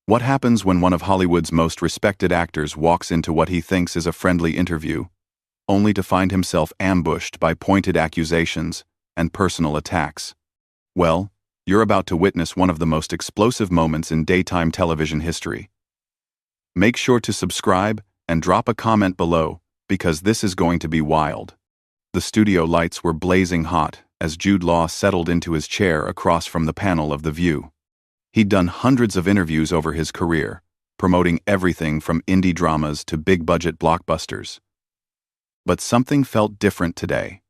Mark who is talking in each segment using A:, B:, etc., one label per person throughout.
A: What happens when one of Hollywood's most respected actors walks into what he thinks is a friendly interview, only to find himself ambushed by pointed accusations and personal attacks? Well, you're about to witness one of the most explosive moments in daytime television history. Make sure to subscribe and drop a comment below, because this is going to be wild. The studio lights were blazing hot as Jude Law settled into his chair across from the panel of The View. He'd done hundreds of interviews over his career, promoting everything from indie dramas to big-budget blockbusters. But something felt different today.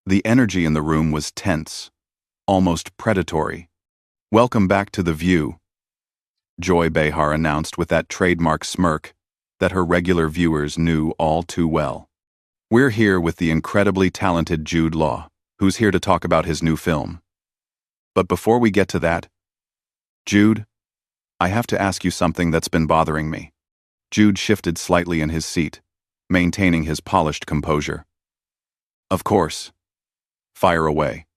A: The energy in the room was tense, almost predatory. "Welcome back to The View," Joy Behar announced with that trademark smirk that her regular viewers knew all too well. "We're here with the incredibly talented Jude Law, who's here to talk about his new film. But before we get to that, Jude, I have to ask you something that's been bothering me." Jude shifted slightly in his seat, maintaining his polished composure. "Of course. Fire away.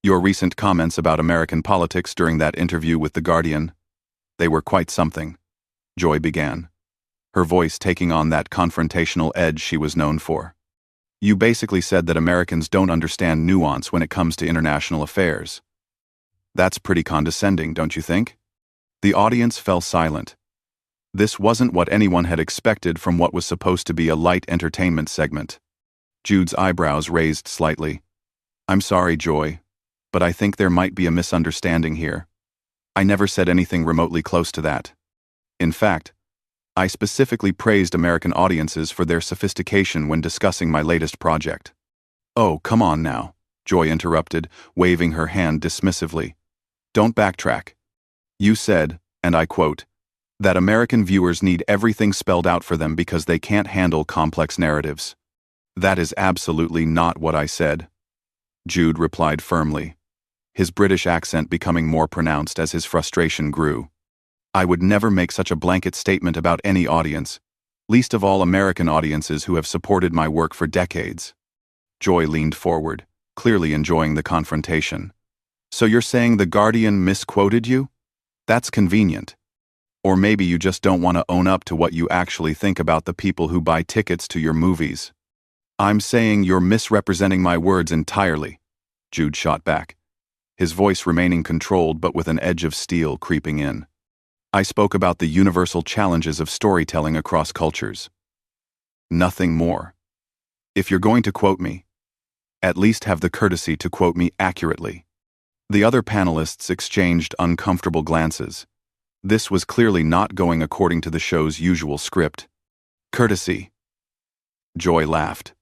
A: Your recent comments about American politics during that interview with The Guardian, they were quite something," Joy began, her voice taking on that confrontational edge she was known for. "You basically said that Americans don't understand nuance when it comes to international affairs. That's pretty condescending, don't you think?" The audience fell silent. This wasn't what anyone had expected from what was supposed to be a light entertainment segment. Jude's eyebrows raised slightly. "I'm sorry, Joy, but I think there might be a misunderstanding here. I never said anything remotely close to that. In fact, I specifically praised American audiences for their sophistication when discussing my latest project." "Oh, come on now," Joy interrupted, waving her hand dismissively. "Don't backtrack. You said, and I quote, that American viewers need everything spelled out for them because they can't handle complex narratives." "That is absolutely not what I said," Jude replied firmly, his British accent becoming more pronounced as his frustration grew. "I would never make such a blanket statement about any audience, least of all American audiences who have supported my work for decades." Joy leaned forward, clearly enjoying the confrontation. "So you're saying The Guardian misquoted you? That's convenient. Or maybe you just don't want to own up to what you actually think about the people who buy tickets to your movies." "I'm saying you're misrepresenting my words entirely," Jude shot back, his voice remaining controlled but with an edge of steel creeping in. "I spoke about the universal challenges of storytelling across cultures. Nothing more. If you're going to quote me, at least have the courtesy to quote me accurately." The other panelists exchanged uncomfortable glances. This was clearly not going according to the show's usual script. "Courtesy." Joy laughed,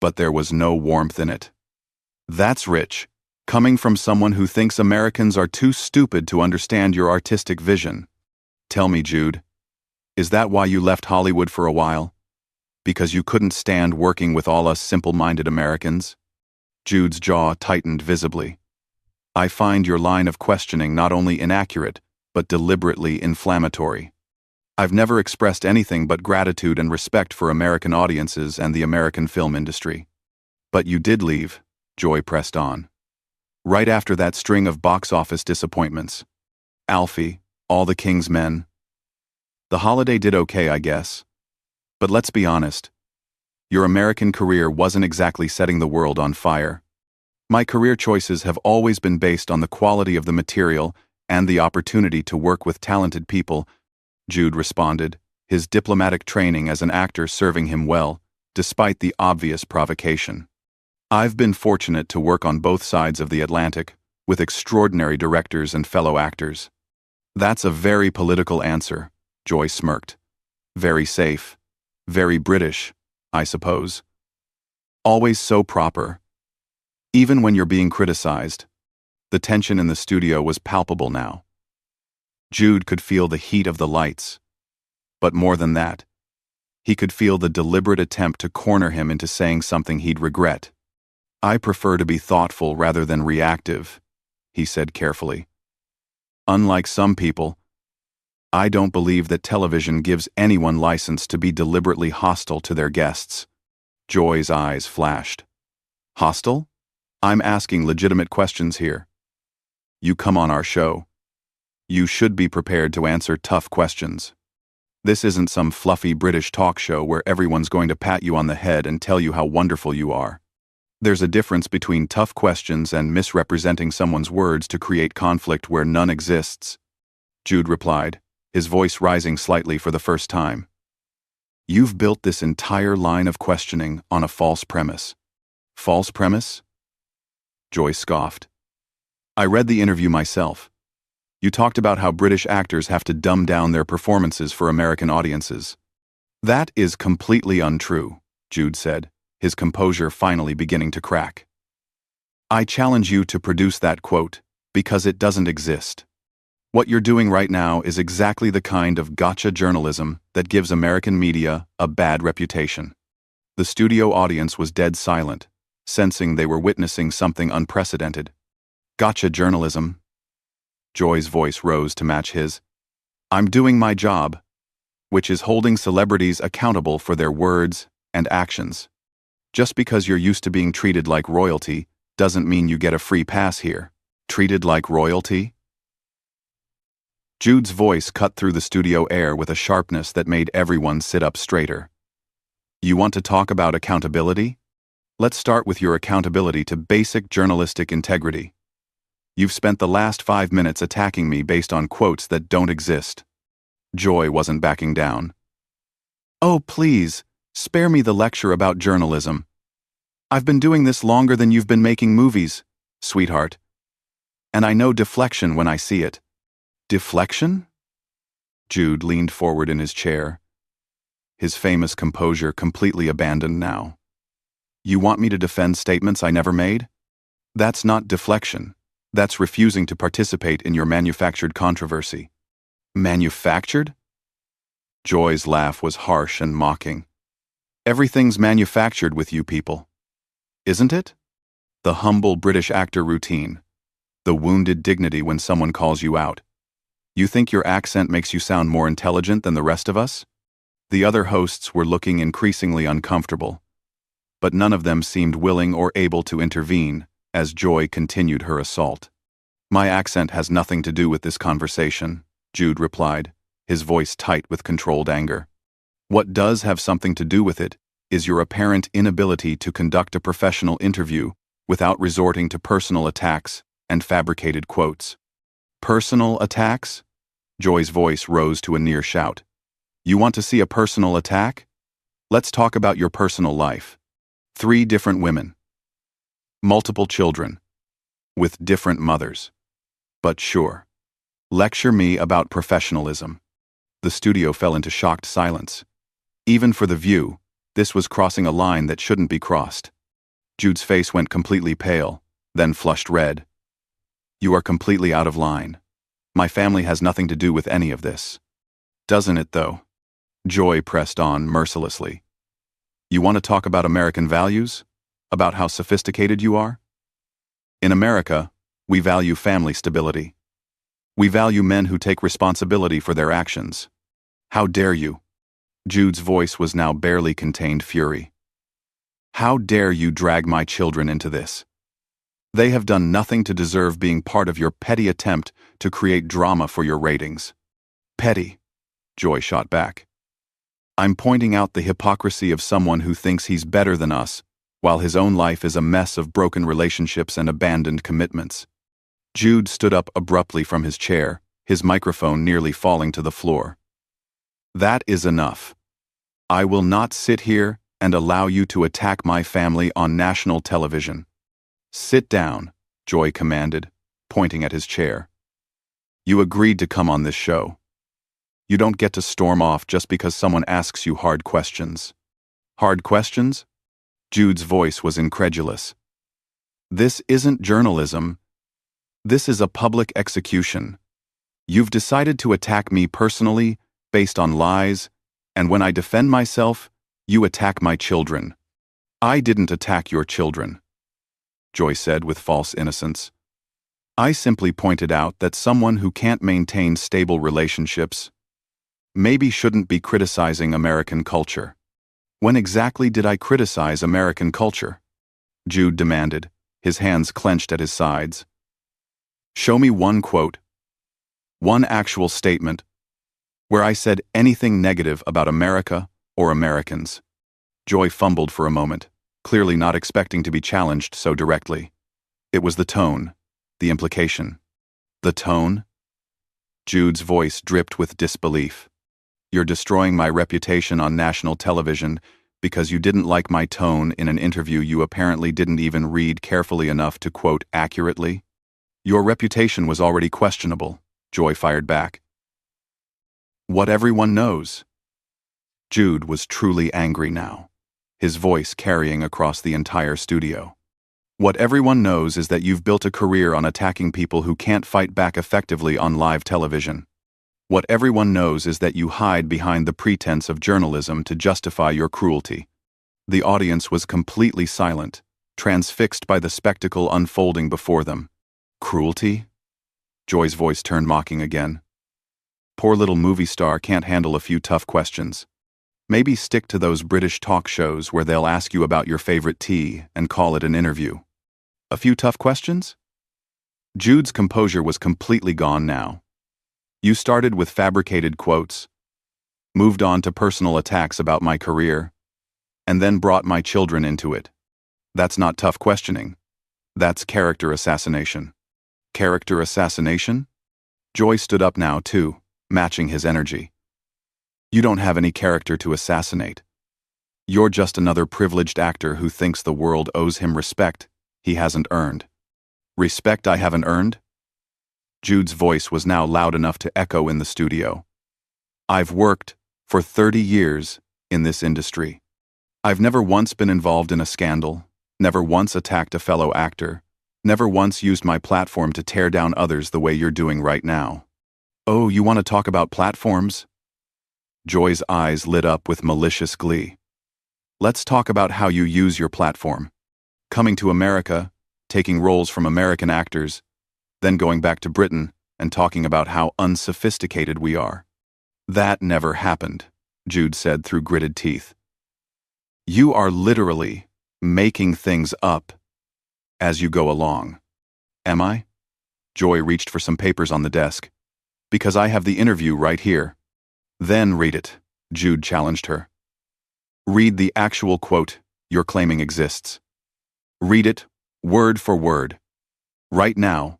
A: but there was no warmth in it. "That's rich, coming from someone who thinks Americans are too stupid to understand your artistic vision. Tell me, Jude, is that why you left Hollywood for a while? Because you couldn't stand working with all us simple-minded Americans?" Jude's jaw tightened visibly. "I find your line of questioning not only inaccurate, but deliberately inflammatory. I've never expressed anything but gratitude and respect for American audiences and the American film industry." "But you did leave," Joy pressed on. "Right after that string of box office disappointments. Alfie, All the King's Men. The holiday did okay, I guess. But let's be honest. Your American career wasn't exactly setting the world on fire. My career choices have always been based on the quality of the material and the opportunity to work with talented people," Jude responded, his diplomatic training as an actor serving him well, despite the obvious provocation. "I've been fortunate to work on both sides of the Atlantic, with extraordinary directors and fellow actors." "That's a very political answer," Joy smirked. "Very safe. Very British, I suppose. Always so proper. Even when you're being criticized." The tension in the studio was palpable now. Jude could feel the heat of the lights. But more than that, he could feel the deliberate attempt to corner him into saying something he'd regret. "I prefer to be thoughtful rather than reactive," he said carefully. "Unlike some people, I don't believe that television gives anyone license to be deliberately hostile to their guests." Joy's eyes flashed. "Hostile? I'm asking legitimate questions here. You come on our show. You should be prepared to answer tough questions. This isn't some fluffy British talk show where everyone's going to pat you on the head and tell you how wonderful you are. There's a difference between tough questions and misrepresenting someone's words to create conflict where none exists. Jude replied, his voice rising slightly for the first time. You've built this entire line of questioning on a false premise. False premise? Joy scoffed. I read the interview myself. You talked about how British actors have to dumb down their performances for American audiences. That is completely untrue, Jude said, his composure finally beginning to crack. I challenge you to produce that quote, because it doesn't exist. What you're doing right now is exactly the kind of gotcha journalism that gives American media a bad reputation. The studio audience was dead silent, sensing they were witnessing something unprecedented. Gotcha journalism. Joy's voice rose to match his. I'm doing my job, which is holding celebrities accountable for their words and actions. Just because you're used to being treated like royalty doesn't mean you get a free pass here. Treated like royalty? Jude's voice cut through the studio air with a sharpness that made everyone sit up straighter. You want to talk about accountability? Let's start with your accountability to basic journalistic integrity. You've spent the last 5 minutes attacking me based on quotes that don't exist. Joy wasn't backing down. Oh, please, spare me the lecture about journalism. I've been doing this longer than you've been making movies, sweetheart. And I know deflection when I see it. Deflection? Jude leaned forward in his chair, his famous composure completely abandoned now. You want me to defend statements I never made? That's not deflection. That's refusing to participate in your manufactured controversy. Manufactured? Joy's laugh was harsh and mocking. Everything's manufactured with you people. Isn't it? The humble British actor routine. The wounded dignity when someone calls you out. You think your accent makes you sound more intelligent than the rest of us? The other hosts were looking increasingly uncomfortable, but none of them seemed willing or able to intervene as Joy continued her assault. My accent has nothing to do with this conversation, Jude replied, his voice tight with controlled anger. What does have something to do with it is your apparent inability to conduct a professional interview without resorting to personal attacks and fabricated quotes. Personal attacks? Joy's voice rose to a near shout. You want to see a personal attack? Let's talk about your personal life. 3 different women. Multiple children. With different mothers. But sure. Lecture me about professionalism. The studio fell into shocked silence. Even for The View, this was crossing a line that shouldn't be crossed. Jude's face went completely pale, then flushed red. You are completely out of line. My family has nothing to do with any of this. Doesn't it, though? Joy pressed on mercilessly. You want to talk about American values? About how sophisticated you are? In America, we value family stability. We value men who take responsibility for their actions. How dare you? Jude's voice was now barely contained fury. How dare you drag my children into this? They have done nothing to deserve being part of your petty attempt to create drama for your ratings. Petty, Joy shot back. I'm pointing out the hypocrisy of someone who thinks he's better than us, while his own life is a mess of broken relationships and abandoned commitments. Jude stood up abruptly from his chair, his microphone nearly falling to the floor. That is enough. I will not sit here and allow you to attack my family on national television. Sit down, Joy commanded, pointing at his chair. You agreed to come on this show. You don't get to storm off just because someone asks you hard questions. Hard questions? Jude's voice was incredulous. This isn't journalism. This is a public execution. You've decided to attack me personally, based on lies, and when I defend myself, you attack my children. I didn't attack your children, Joy said with false innocence. I simply pointed out that someone who can't maintain stable relationships maybe shouldn't be criticizing American culture. When exactly did I criticize American culture? Jude demanded, his hands clenched at his sides. Show me one quote. One actual statement where I said anything negative about America or Americans. Joy fumbled for a moment, clearly not expecting to be challenged so directly. It was the tone, the implication. The tone? Jude's voice dripped with disbelief. You're destroying my reputation on national television because you didn't like my tone in an interview you apparently didn't even read carefully enough to quote accurately? Your reputation was already questionable, Joy fired back. What everyone knows. Jude was truly angry now, his voice carrying across the entire studio. What everyone knows is that you've built a career on attacking people who can't fight back effectively on live television. What everyone knows is that you hide behind the pretense of journalism to justify your cruelty. The audience was completely silent, transfixed by the spectacle unfolding before them. Cruelty? Joy's voice turned mocking again. Poor little movie star can't handle a few tough questions. Maybe stick to those British talk shows where they'll ask you about your favorite tea and call it an interview. A few tough questions? Jude's composure was completely gone now. You started with fabricated quotes, moved on to personal attacks about my career, and then brought my children into it. That's not tough questioning. That's character assassination. Character assassination? Joy stood up now, too, matching his energy. You don't have any character to assassinate. You're just another privileged actor who thinks the world owes him respect he hasn't earned. Respect I haven't earned? Jude's voice was now loud enough to echo in the studio. I've worked for 30 years in this industry. I've never once been involved in a scandal, never once attacked a fellow actor, never once used my platform to tear down others the way you're doing right now. Oh, you want to talk about platforms? Joy's eyes lit up with malicious glee. Let's talk about how you use your platform. Coming to America, taking roles from American actors, then going back to Britain and talking about how unsophisticated we are. That never happened, Jude said through gritted teeth. You are literally making things up as you go along. Am I? Joy reached for some papers on the desk. Because I have the interview right here. Then read it, Jude challenged her. Read the actual quote you're claiming exists. Read it, word for word. Right now,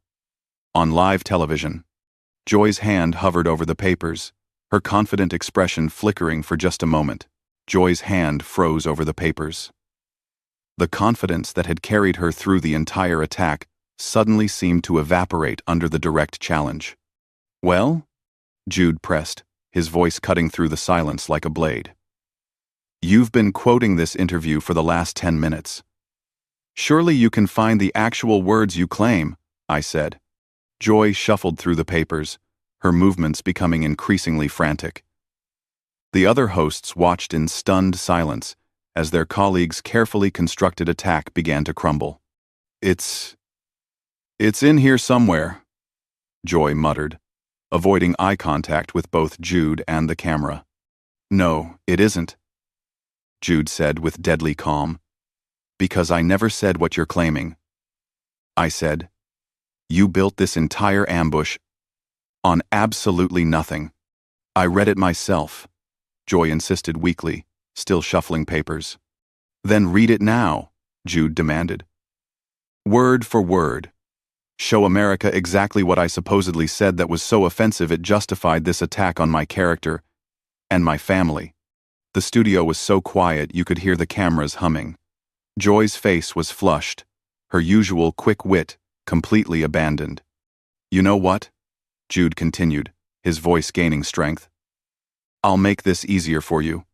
A: on live television. Joy's hand hovered over the papers, her confident expression flickering for just a moment. Joy's hand froze over the papers. The confidence that had carried her through the entire attack suddenly seemed to evaporate under the direct challenge. Well? Jude pressed, his voice cutting through the silence like a blade. You've been quoting this interview for the last 10 minutes. Surely you can find the actual words you claim, I said. Joy shuffled through the papers, her movements becoming increasingly frantic. The other hosts watched in stunned silence as their colleagues' carefully constructed attack began to crumble. It's in here somewhere, Joy muttered, avoiding eye contact with both Jude and the camera. No, it isn't, Jude said with deadly calm. Because I never said what you're claiming. I said, you built this entire ambush on absolutely nothing. I read it myself, Joy insisted weakly, still shuffling papers. Then read it now, Jude demanded. Word for word. Show America exactly what I supposedly said that was so offensive it justified this attack on my character and my family. The studio was so quiet you could hear the cameras humming. Joy's face was flushed, her usual quick wit completely abandoned. You know what? Jude continued, his voice gaining strength. I'll make this easier for you.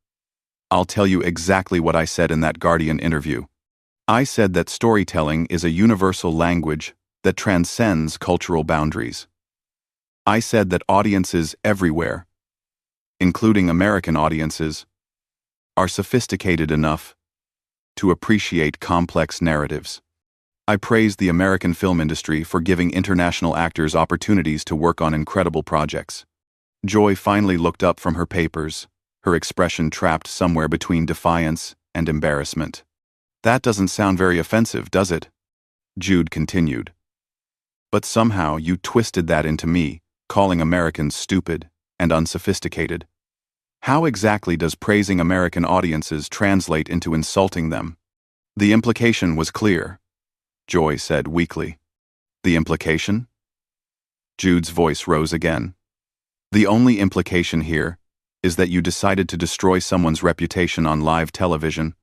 A: I'll tell you exactly what I said in that Guardian interview. I said that storytelling is a universal language that transcends cultural boundaries. I said that audiences everywhere, including American audiences, are sophisticated enough to appreciate complex narratives. I praised the American film industry for giving international actors opportunities to work on incredible projects. Joy finally looked up from her papers, her expression trapped somewhere between defiance and embarrassment. That doesn't sound very offensive, does it? Jude continued. But somehow you twisted that into me calling Americans stupid and unsophisticated. How exactly does praising American audiences translate into insulting them? The implication was clear, Joy said weakly. The implication? Jude's voice rose again. The only implication here is that you decided to destroy someone's reputation on live television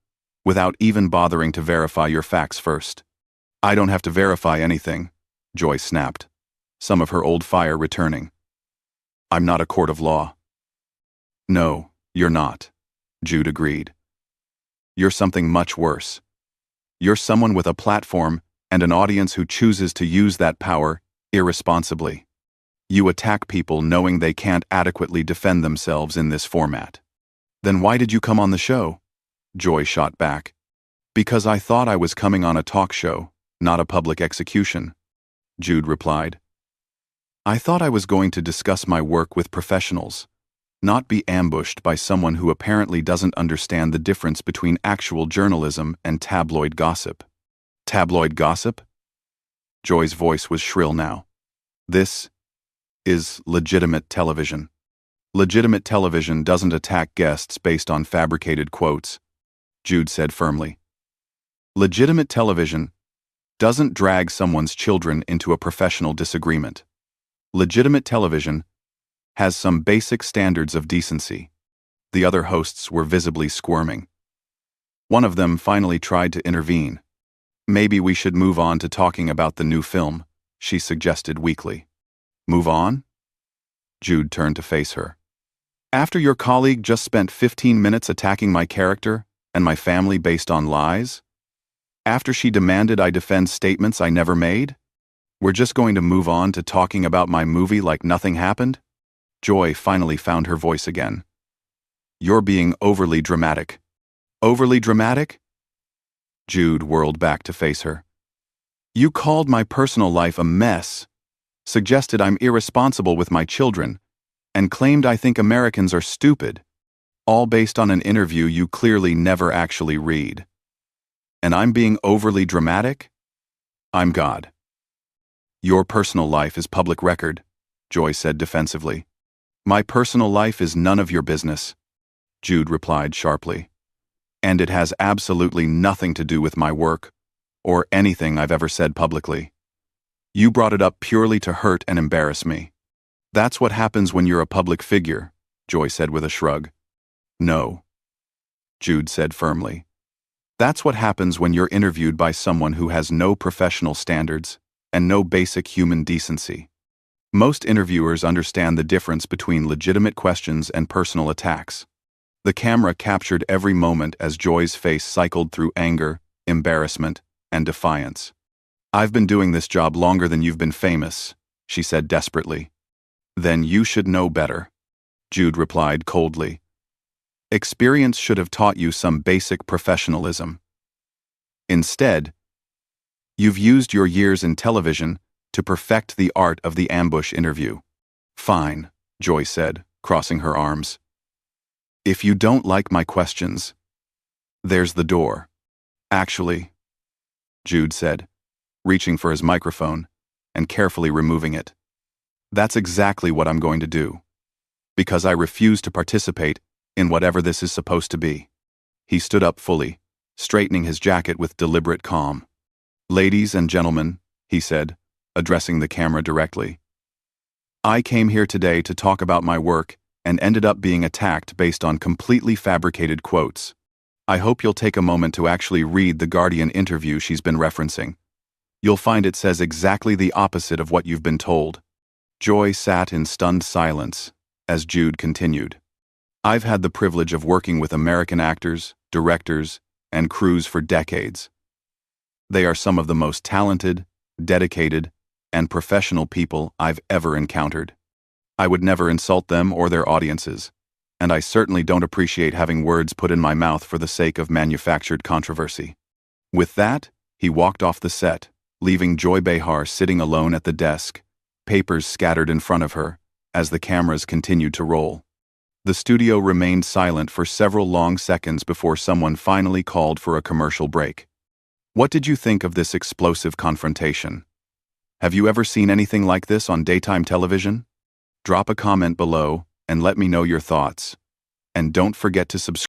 A: without even bothering to verify your facts first. I don't have to verify anything, Joy snapped, some of her old fire returning. I'm not a court of law. No, you're not, Jude agreed. You're something much worse. You're someone with a platform and an audience who chooses to use that power irresponsibly. You attack people knowing they can't adequately defend themselves in this format. Then why did you come on the show? Joy shot back. Because I thought I was coming on a talk show, not a public execution, Jude replied. I thought I was going to discuss my work with professionals, not be ambushed by someone who apparently doesn't understand the difference between actual journalism and tabloid gossip. Tabloid gossip? Joy's voice was shrill now. This is legitimate television. Legitimate television doesn't attack guests based on fabricated quotes, Jude said firmly. Legitimate television doesn't drag someone's children into a professional disagreement. Legitimate television has some basic standards of decency. The other hosts were visibly squirming. One of them finally tried to intervene. Maybe we should move on to talking about the new film, she suggested weakly. Move on? Jude turned to face her. After your colleague just spent 15 minutes attacking my character and my family based on lies? After she demanded I defend statements I never made? We're just going to move on to talking about my movie like nothing happened? Joy finally found her voice again. You're being overly dramatic. Overly dramatic? Jude whirled back to face her. You called my personal life a mess, suggested I'm irresponsible with my children, and claimed I think Americans are stupid, all based on an interview you clearly never actually read. And I'm being overly dramatic? I'm God. Your personal life is public record, Joy said defensively. My personal life is none of your business, Jude replied sharply. And it has absolutely nothing to do with my work, or anything I've ever said publicly. You brought it up purely to hurt and embarrass me. That's what happens when you're a public figure, Joy said with a shrug. No, Jude said firmly. That's what happens when you're interviewed by someone who has no professional standards and no basic human decency. Most interviewers understand the difference between legitimate questions and personal attacks. The camera captured every moment as Joy's face cycled through anger, embarrassment, and defiance. I've been doing this job longer than you've been famous, she said desperately. Then you should know better, Jude replied coldly. Experience should have taught you some basic professionalism. Instead, you've used your years in television to perfect the art of the ambush interview. Fine, Joy said, crossing her arms. If you don't like my questions, there's the door. Actually, Jude said, reaching for his microphone and carefully removing it. That's exactly what I'm going to do. Because I refuse to participate in whatever this is supposed to be. He stood up fully, straightening his jacket with deliberate calm. Ladies and gentlemen, he said, addressing the camera directly. I came here today to talk about my work and ended up being attacked based on completely fabricated quotes. I hope you'll take a moment to actually read the Guardian interview she's been referencing. You'll find it says exactly the opposite of what you've been told. Joy sat in stunned silence as Jude continued. I've had the privilege of working with American actors, directors, and crews for decades. They are some of the most talented, dedicated, and professional people I've ever encountered. I would never insult them or their audiences, and I certainly don't appreciate having words put in my mouth for the sake of manufactured controversy. With that, he walked off the set, leaving Joy Behar sitting alone at the desk, papers scattered in front of her, as the cameras continued to roll. The studio remained silent for several long seconds before someone finally called for a commercial break. What did you think of this explosive confrontation? Have you ever seen anything like this on daytime television? Drop a comment below and let me know your thoughts. And don't forget to subscribe.